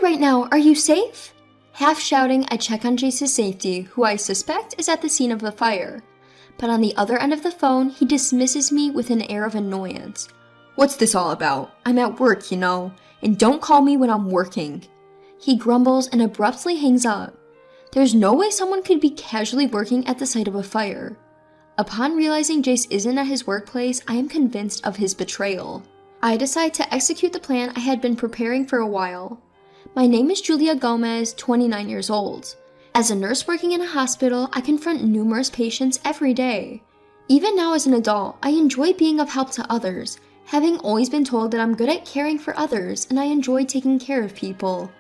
you right now. Are you safe? Half shouting, I check on Jace's safety, who I suspect is at the scene of the fire. But on the other end of the phone, he dismisses me with an air of annoyance. What's this all about? I'm at work, you know, and don't call me when I'm working. He grumbles and abruptly hangs up. There's no way someone could be casually working at the site of a fire. Upon realizing Jace isn't at his workplace, I am convinced of his betrayal. I decide to execute the plan I had been preparing for a while. My name is Julia Gomez, 29 years old. As a nurse working in a hospital, I confront numerous patients every day. Even now as an adult, I enjoy being of help to others, having always been told that I'm good at caring for others and I enjoy taking care of people.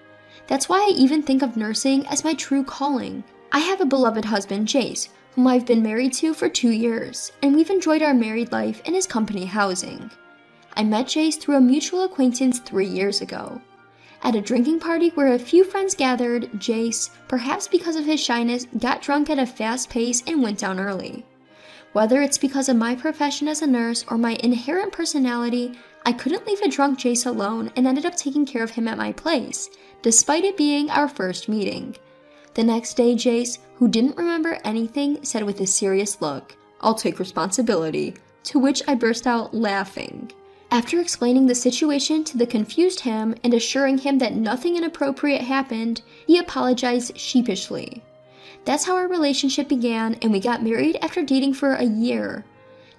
That's why I even think of nursing as my true calling. I have a beloved husband, Jace, whom I've been married to for 2 years, and we've enjoyed our married life in his company housing. I met Jace through a mutual acquaintance 3 years ago. At a drinking party where a few friends gathered, Jace, perhaps because of his shyness, got drunk at a fast pace and went down early. Whether it's because of my profession as a nurse or my inherent personality, I couldn't leave a drunk Jace alone and ended up taking care of him at my place, despite it being our first meeting. The next day, Jace, who didn't remember anything, said with a serious look, "I'll take responsibility," to which I burst out laughing. After explaining the situation to the confused him and assuring him that nothing inappropriate happened, he apologized sheepishly. That's how our relationship began, and we got married after dating for a year.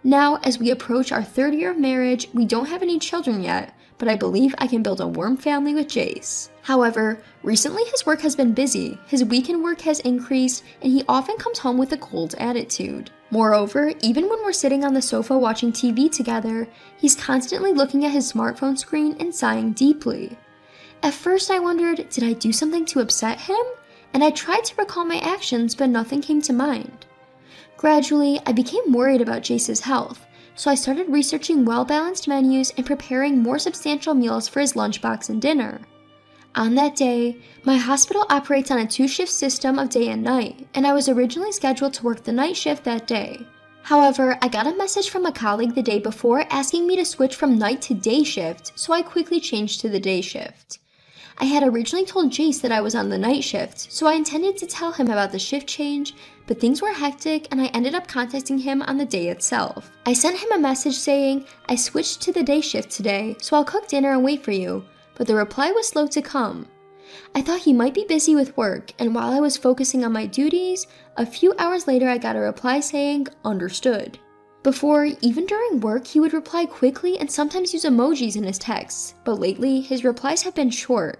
Now, as we approach our 3rd year of marriage, we don't have any children yet, but I believe I can build a warm family with Jace. However, recently his work has been busy, his weekend work has increased, and he often comes home with a cold attitude. Moreover, even when we're sitting on the sofa watching TV together, he's constantly looking at his smartphone screen and sighing deeply. At first I wondered, did I do something to upset him? And I tried to recall my actions, but nothing came to mind. Gradually, I became worried about Jace's health, so I started researching well-balanced menus and preparing more substantial meals for his lunchbox and dinner. On that day, my hospital operates on a 2-shift system of day and night, and I was originally scheduled to work the night shift that day. However, I got a message from a colleague the day before asking me to switch from night to day shift, so I quickly changed to the day shift. I had originally told Jace that I was on the night shift, so I intended to tell him about the shift change, but things were hectic and I ended up contacting him on the day itself. I sent him a message saying, "I switched to the day shift today, so I'll cook dinner and wait for you," but the reply was slow to come. I thought he might be busy with work, and while I was focusing on my duties, a few hours later I got a reply saying, "Understood." Before, even during work, he would reply quickly and sometimes use emojis in his texts, but lately, his replies have been short.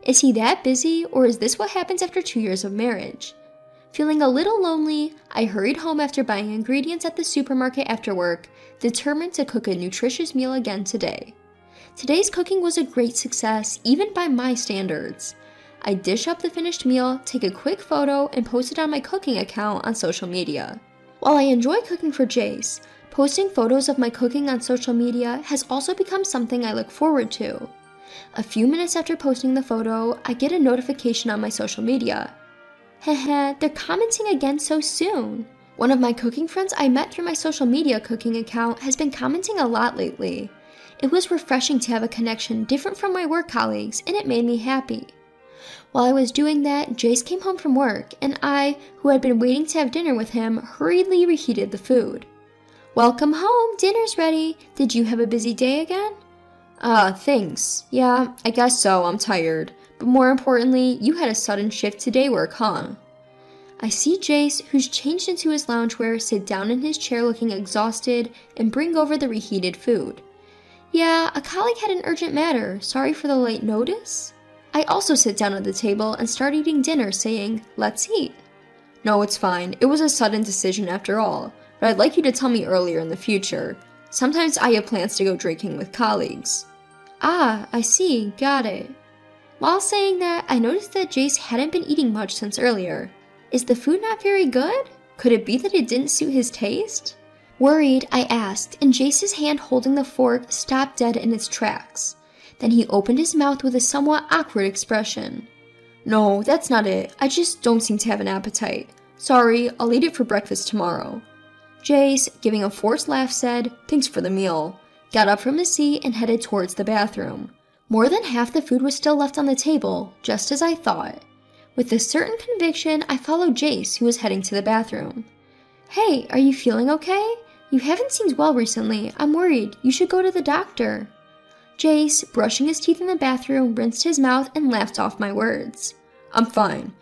Is he that busy, or is this what happens after 2 years of marriage? Feeling a little lonely, I hurried home after buying ingredients at the supermarket after work, determined to cook a nutritious meal again today. Today's cooking was a great success, even by my standards. I dish up the finished meal, take a quick photo, and post it on my cooking account on social media. While I enjoy cooking for Jace, posting photos of my cooking on social media has also become something I look forward to. A few minutes after posting the photo, I get a notification on my social media. Heh, they're commenting again so soon. One of my cooking friends I met through my social media cooking account has been commenting a lot lately. It was refreshing to have a connection different from my work colleagues, and it made me happy. While I was doing that, Jace came home from work, and I, who had been waiting to have dinner with him, hurriedly reheated the food. "Welcome home, dinner's ready. Did you have a busy day again?" Thanks. Yeah, I guess so, I'm tired. But more importantly, you had a sudden shift to day work, huh? I see Jace, who's changed into his loungewear, sit down in his chair looking exhausted and bring over the reheated food. "Yeah, a colleague had an urgent matter. Sorry for the late notice." I also sit down at the table and start eating dinner, saying, "Let's eat." "No, it's fine. It was a sudden decision after all. But I'd like you to tell me earlier in the future. Sometimes I have plans to go drinking with colleagues." "Ah, I see. Got it." While saying that, I noticed that Jace hadn't been eating much since earlier. Is the food not very good? Could it be that it didn't suit his taste? Worried, I asked, and Jace's hand holding the fork stopped dead in its tracks. Then he opened his mouth with a somewhat awkward expression. "No, that's not it. I just don't seem to have an appetite. Sorry, I'll eat it for breakfast tomorrow." Jace, giving a forced laugh, said, "Thanks for the meal," got up from his seat and headed towards the bathroom. More than half the food was still left on the table, just as I thought. With a certain conviction, I followed Jace, who was heading to the bathroom. "Hey, are you feeling okay? You haven't seemed well recently. I'm worried. You should go to the doctor." Jace, brushing his teeth in the bathroom, rinsed his mouth and laughed off my words. "I'm fine.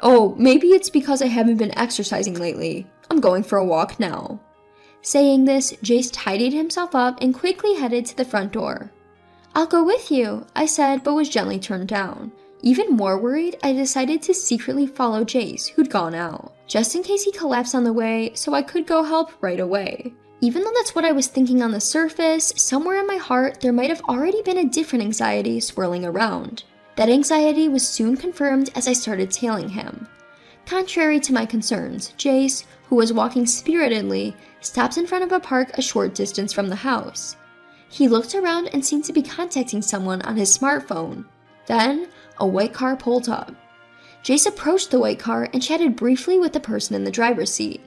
Oh, maybe it's because I haven't been exercising lately. I'm going for a walk now." Saying this, Jace tidied himself up and quickly headed to the front door. "I'll go with you," I said, but was gently turned down. Even more worried, I decided to secretly follow Jace, who'd gone out, just in case he collapsed on the way, so I could go help right away. Even though that's what I was thinking on the surface, somewhere in my heart there might have already been a different anxiety swirling around. That anxiety was soon confirmed as I started tailing him. Contrary to my concerns, Jace, who was walking spiritedly, stopped in front of a park a short distance from the house. He looked around and seemed to be contacting someone on his smartphone. Then, a white car pulled up. Jace approached the white car and chatted briefly with the person in the driver's seat.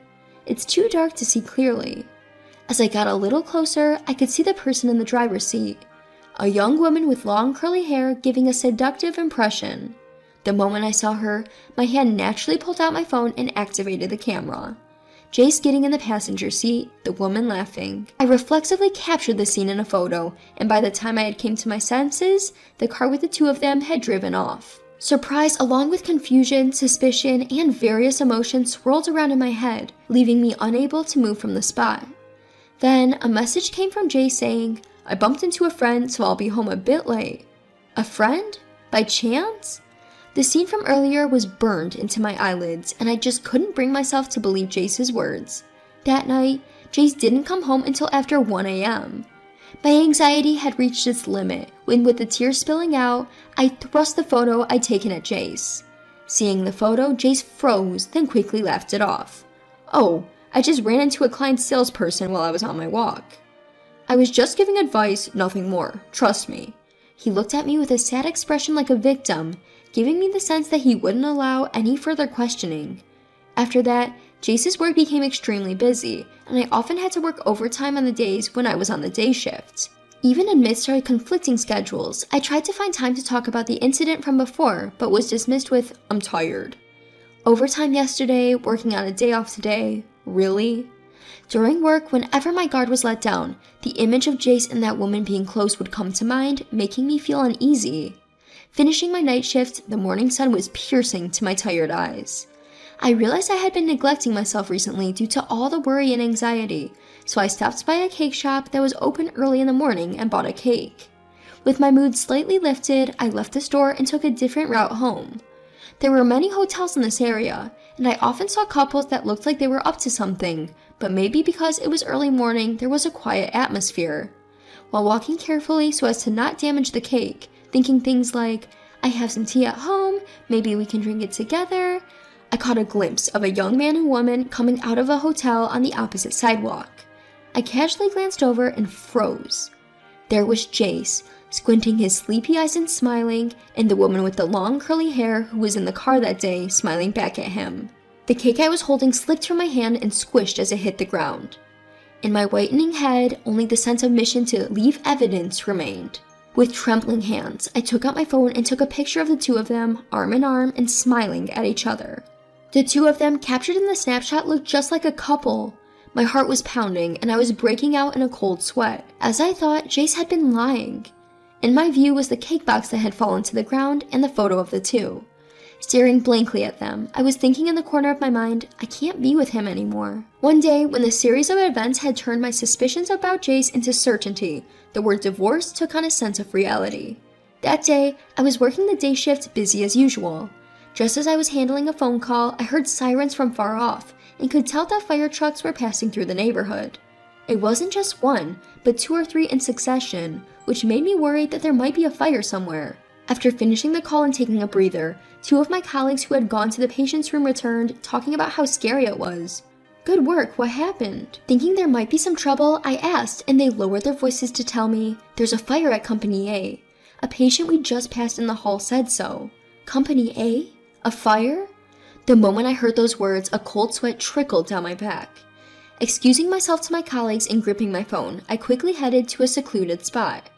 It's too dark to see clearly. As I got a little closer, I could see the person in the driver's seat. A young woman with long curly hair giving a seductive impression. The moment I saw her, my hand naturally pulled out my phone and activated the camera. Jace getting in the passenger seat, the woman laughing. I reflexively captured the scene in a photo, and by the time I had came to my senses, the car with the two of them had driven off. Surprise, along with confusion, suspicion, and various emotions swirled around in my head, leaving me unable to move from the spot. Then, a message came from Jace saying, "I bumped into a friend, so I'll be home a bit late." A friend? By chance? The scene from earlier was burned into my eyelids, and I just couldn't bring myself to believe Jace's words. That night, Jace didn't come home until after 1 a.m. My anxiety had reached its limit when, with the tears spilling out, I thrust the photo I'd taken at Jace. Seeing the photo, Jace froze, then quickly laughed it off. "Oh, I just ran into a client salesperson while I was on my walk." "I was just giving advice, nothing more. Trust me." He looked at me with a sad expression like a victim, giving me the sense that he wouldn't allow any further questioning. After that, Jace's work became extremely busy, and I often had to work overtime on the days when I was on the day shift. Even amidst our conflicting schedules, I tried to find time to talk about the incident from before, but was dismissed with, "I'm tired." Overtime yesterday, working on a day off today. Really? During work, whenever my guard was let down, the image of Jace and that woman being close would come to mind, making me feel uneasy. Finishing my night shift, the morning sun was piercing to my tired eyes. I realized I had been neglecting myself recently due to all the worry and anxiety, so I stopped by a cake shop that was open early in the morning and bought a cake. With my mood slightly lifted, I left the store and took a different route home. There were many hotels in this area, and I often saw couples that looked like they were up to something, but maybe because it was early morning, there was a quiet atmosphere. While walking carefully so as to not damage the cake, thinking things like, "I have some tea at home, maybe we can drink it together," I caught a glimpse of a young man and woman coming out of a hotel on the opposite sidewalk. I casually glanced over and froze. There was Jace, squinting his sleepy eyes and smiling, and the woman with the long curly hair who was in the car that day smiling back at him. The cake I was holding slipped from my hand and squished as it hit the ground. In my whitening head, only the sense of mission to leave evidence remained. With trembling hands, I took out my phone and took a picture of the two of them, arm in arm and smiling at each other. The two of them captured in the snapshot looked just like a couple. My heart was pounding and I was breaking out in a cold sweat. As I thought, Jace had been lying. In my view was the cake box that had fallen to the ground and the photo of the two. Staring blankly at them, I was thinking in the corner of my mind, I can't be with him anymore. One day, when the series of events had turned my suspicions about Jace into certainty, the word divorce took on a sense of reality. That day, I was working the day shift busy as usual. Just as I was handling a phone call, I heard sirens from far off and could tell that fire trucks were passing through the neighborhood. It wasn't just one, but 2 or 3 in succession, which made me worried that there might be a fire somewhere. After finishing the call and taking a breather, 2 of my colleagues who had gone to the patient's room returned, talking about how scary it was. "Good work, what happened?" Thinking there might be some trouble, I asked, and they lowered their voices to tell me, "There's a fire at Company A. A patient we just passed in the hall said so." Company A? A fire? The moment I heard those words, a cold sweat trickled down my back. Excusing myself to my colleagues and gripping my phone, I quickly headed to a secluded spot.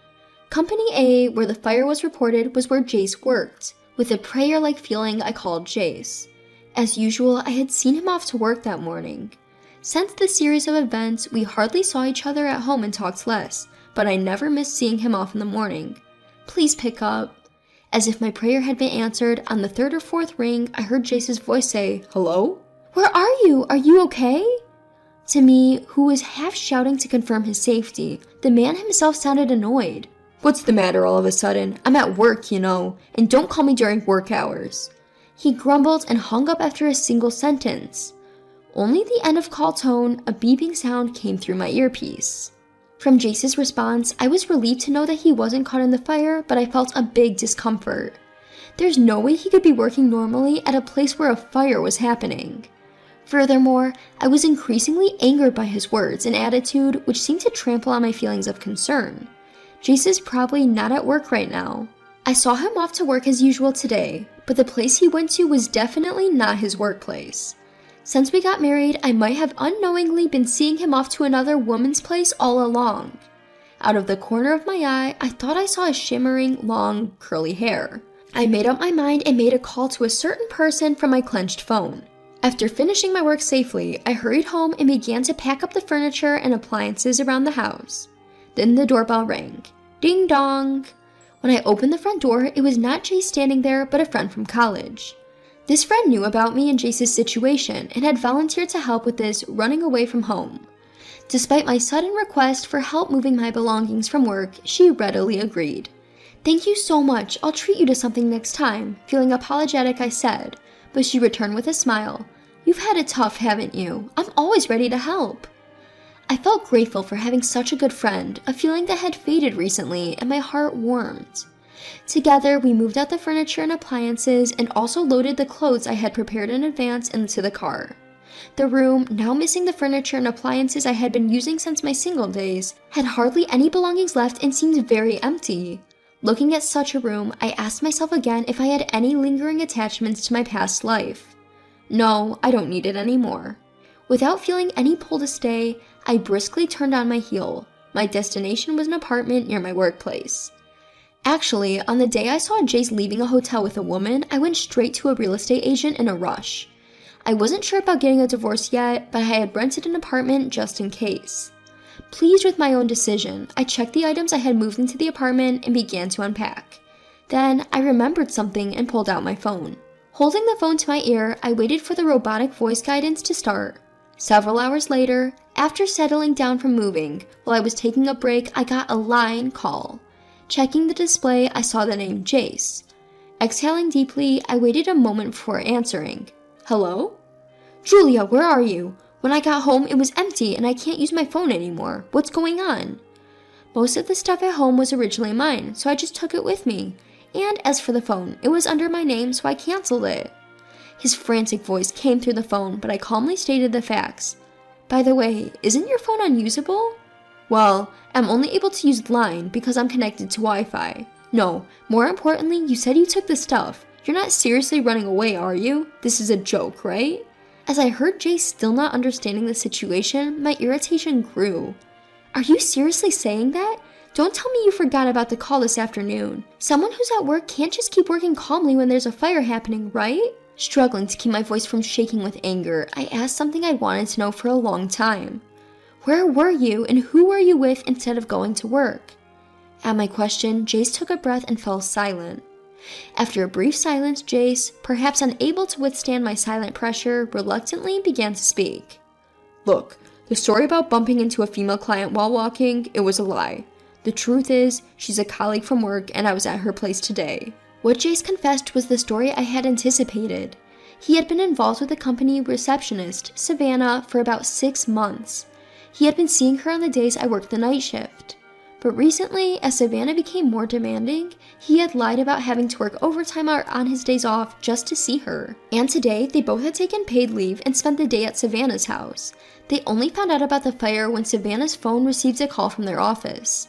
Company A, where the fire was reported, was where Jace worked. With a prayer-like feeling, I called Jace. As usual, I had seen him off to work that morning. Since the series of events, we hardly saw each other at home and talked less, but I never missed seeing him off in the morning. Please pick up. As if my prayer had been answered, on the third or fourth ring, I heard Jace's voice say, "Hello? Where are you? Are you okay?" To me, who was half shouting to confirm his safety, the man himself sounded annoyed. "What's the matter all of a sudden? I'm at work, you know, and don't call me during work hours." He grumbled and hung up after a single sentence. Only the end of call tone, a beeping sound came through my earpiece. From Jace's response, I was relieved to know that he wasn't caught in the fire, but I felt a big discomfort. There's no way he could be working normally at a place where a fire was happening. Furthermore, I was increasingly angered by his words and attitude, which seemed to trample on my feelings of concern. Jace is probably not at work right now. I saw him off to work as usual today, but the place he went to was definitely not his workplace. Since we got married, I might have unknowingly been seeing him off to another woman's place all along. Out of the corner of my eye, I thought I saw his shimmering, long, curly hair. I made up my mind and made a call to a certain person from my clenched phone. After finishing my work safely, I hurried home and began to pack up the furniture and appliances around the house. Then the doorbell rang. Ding dong! When I opened the front door, it was not Jace standing there, but a friend from college. This friend knew about me and Jace's situation and had volunteered to help with this running away from home. Despite my sudden request for help moving my belongings from work, she readily agreed. "Thank you so much, I'll treat you to something next time." Feeling apologetic, I said, but she returned with a smile. "You've had it tough, haven't you? I'm always ready to help." I felt grateful for having such a good friend, a feeling that had faded recently, and my heart warmed. Together, we moved out the furniture and appliances and also loaded the clothes I had prepared in advance into the car. The room, now missing the furniture and appliances I had been using since my single days, had hardly any belongings left and seemed very empty. Looking at such a room, I asked myself again if I had any lingering attachments to my past life. No, I don't need it anymore. Without feeling any pull to stay, I briskly turned on my heel. My destination was an apartment near my workplace. Actually, on the day I saw Jace leaving a hotel with a woman, I went straight to a real estate agent in a rush. I wasn't sure about getting a divorce yet, but I had rented an apartment just in case. Pleased with my own decision, I checked the items I had moved into the apartment and began to unpack. Then, I remembered something and pulled out my phone. Holding the phone to my ear, I waited for the robotic voice guidance to start. Several hours later, after settling down from moving, while I was taking a break, I got a line call. Checking the display, I saw the name Jace. Exhaling deeply, I waited a moment before answering. "Hello?" "Julia, where are you? When I got home, it was empty and I can't use my phone anymore. What's going on?" Most of the stuff at home was originally mine, so I just took it with me. And as for the phone, it was under my name, so I canceled it. His frantic voice came through the phone, but I calmly stated the facts. "By the way, isn't your phone unusable?" "Well, I'm only able to use Line because I'm connected to Wi-Fi. No, more importantly, you said you took the stuff. You're not seriously running away, are you? This is a joke, right?" As I heard Jace still not understanding the situation, my irritation grew. "Are you seriously saying that? Don't tell me you forgot about the call this afternoon. Someone who's at work can't just keep working calmly when there's a fire happening, right?" Struggling to keep my voice from shaking with anger, I asked something I wanted to know for a long time. "Where were you and who were you with instead of going to work?" At my question, Jace took a breath and fell silent. After a brief silence, Jace, perhaps unable to withstand my silent pressure, reluctantly began to speak. "Look, the story about bumping into a female client while walking, it was a lie. The truth is, she's a colleague from work and I was at her place today." What Jace confessed was the story I had anticipated. He had been involved with the company receptionist, Savannah, for about 6 months. He had been seeing her on the days I worked the night shift. But recently, as Savannah became more demanding, he had lied about having to work overtime on his days off just to see her. And today, they both had taken paid leave and spent the day at Savannah's house. They only found out about the fire when Savannah's phone received a call from their office.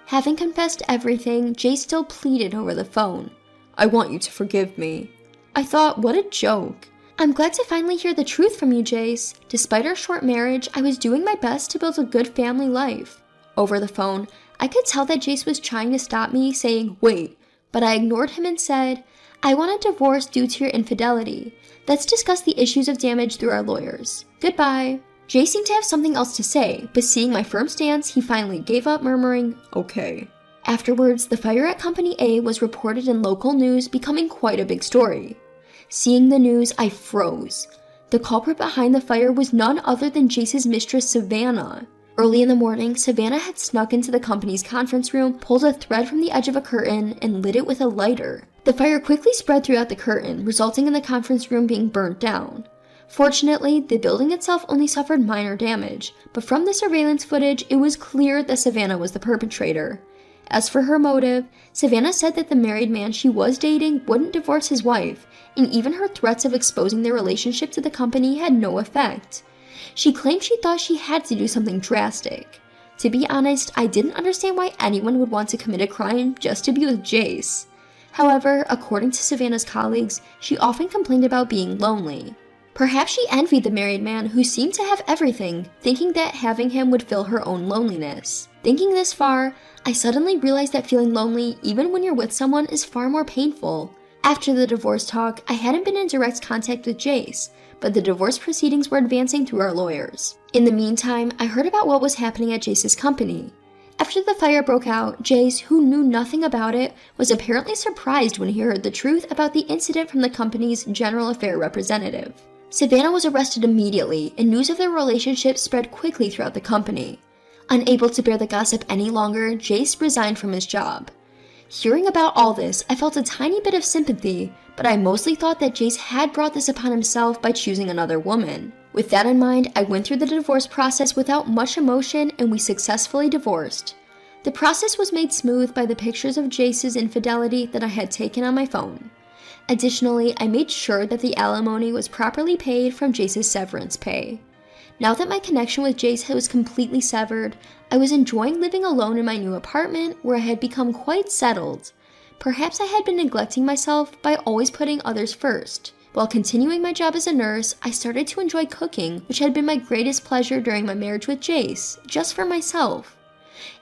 Having confessed everything, Jay still pleaded over the phone. "I want you to forgive me." I thought, what a joke. "I'm glad to finally hear the truth from you, Jace. Despite our short marriage, I was doing my best to build a good family life." Over the phone, I could tell that Jace was trying to stop me, saying, "Wait," but I ignored him and said, "I want a divorce due to your infidelity. Let's discuss the issues of damage through our lawyers. Goodbye." Jace seemed to have something else to say, but seeing my firm stance, he finally gave up, murmuring, "Okay." Afterwards, the fire at Company A was reported in local news, becoming quite a big story. Seeing the news, I froze. The culprit behind the fire was none other than Jace's mistress, Savannah. Early in the morning, Savannah had snuck into the company's conference room, pulled a thread from the edge of a curtain, and lit it with a lighter. The fire quickly spread throughout the curtain, resulting in the conference room being burnt down. Fortunately, the building itself only suffered minor damage, but from the surveillance footage, it was clear that Savannah was the perpetrator. As for her motive, Savannah said that the married man she was dating wouldn't divorce his wife, and even her threats of exposing their relationship to the company had no effect. She claimed she thought she had to do something drastic. To be honest, I didn't understand why anyone would want to commit a crime just to be with Jace. However, according to Savannah's colleagues, she often complained about being lonely. Perhaps she envied the married man who seemed to have everything, thinking that having him would fill her own loneliness. Thinking this far, I suddenly realized that feeling lonely, even when you're with someone, is far more painful. After the divorce talk, I hadn't been in direct contact with Jace, but the divorce proceedings were advancing through our lawyers. In the meantime, I heard about what was happening at Jace's company. After the fire broke out, Jace, who knew nothing about it, was apparently surprised when he heard the truth about the incident from the company's general affair representative. Savannah was arrested immediately, and news of their relationship spread quickly throughout the company. Unable to bear the gossip any longer, Jace resigned from his job. Hearing about all this, I felt a tiny bit of sympathy, but I mostly thought that Jace had brought this upon himself by choosing another woman. With that in mind, I went through the divorce process without much emotion, and we successfully divorced. The process was made smooth by the pictures of Jace's infidelity that I had taken on my phone. Additionally, I made sure that the alimony was properly paid from Jace's severance pay. Now that my connection with Jace was completely severed, I was enjoying living alone in my new apartment where I had become quite settled. Perhaps I had been neglecting myself by always putting others first. While continuing my job as a nurse, I started to enjoy cooking, which had been my greatest pleasure during my marriage with Jace, just for myself.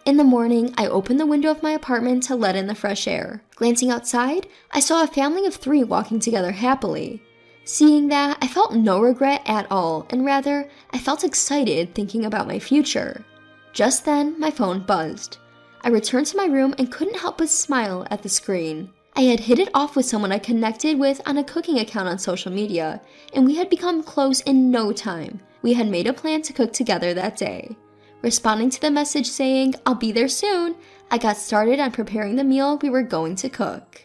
In the morning, I opened the window of my apartment to let in the fresh air. Glancing outside, I saw a family of 3 walking together happily. Seeing that, I felt no regret at all, and rather, I felt excited thinking about my future. Just then, my phone buzzed. I returned to my room and couldn't help but smile at the screen. I had hit it off with someone I connected with on a cooking account on social media, and we had become close in no time. We had made a plan to cook together that day. Responding to the message saying, "I'll be there soon," I got started on preparing the meal we were going to cook.